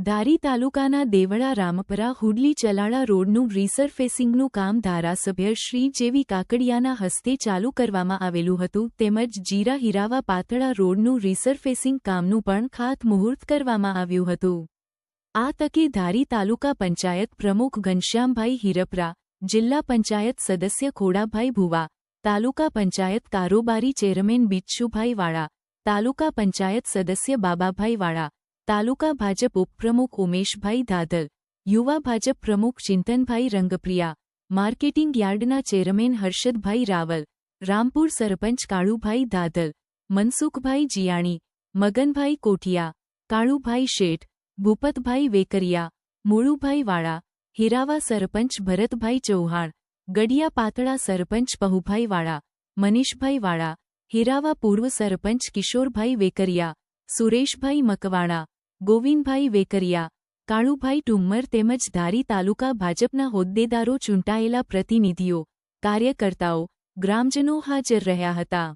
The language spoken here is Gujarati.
ધારી તાલુકાના દેવળા રામપરા હુડલી ચલાળા રોડનું રીસરફેસિંગનું કામ ધારાસભ્ય શ્રી જેવી કાકડિયાના હસ્તે ચાલુ કરવામાં આવેલું હતું તેમજ જીરા હિરાવા પાતળા રોડનું રીસરફેસિંગ કામનું પણ ખાતમુહૂર્ત કરવામાં આવ્યું હતું। આ તકે ધારી તાલુકા પંચાયત પ્રમુખ ઘનશ્યામભાઈ હિરપરા, જિલ્લા પંચાયત સદસ્ય ખોડાભાઈ ભુવા, તાલુકા પંચાયત કારોબારી ચેરમેન બિચ્છુભાઈ વાળા, તાલુકા પંચાયત સદસ્ય બાબાભાઈ વાળા, તાલુકા ભાજપ ઉપપ્રમુખ ઉમેશભાઈ ધાધલ, યુવા ભાજપ પ્રમુખ ચિંતનભાઈ રંગપ્રિયા, માર્કેટિંગ યાર્ડના ચેરમેન હર્ષદભાઈ રાવલ, રામપુર સરપંચ કાળુભાઈ ધાધલ, મનસુખભાઈ જીયાણી, મગનભાઈ કોઠિયા, કાળુભાઈ શેઠ, ભૂપતભાઈ વેકરિયા, મુળુભાઈ વાળા, હિરાવા સરપંચ ભરતભાઈ ચૌહાણ, ગડિયા પાતળા સરપંચ પહુભાઈ વાળા, મનીષભાઈ વાળા, હિરાવા પૂર્વ સરપંચ કિશોરભાઈ વેકરિયા, સુરેશભાઈ મકવાણા, ગોવિંદભાઈ વેકરિયા, કાળુભાઈ ટુમ્મર તેમજ ધારી તાલુકા ભાજપના હોદ્દેદારો, ચૂંટાયેલા પ્રતિનિધિઓ, કાર્યકર્તાઓ, ગ્રામજનો હાજર રહ્યા હતા।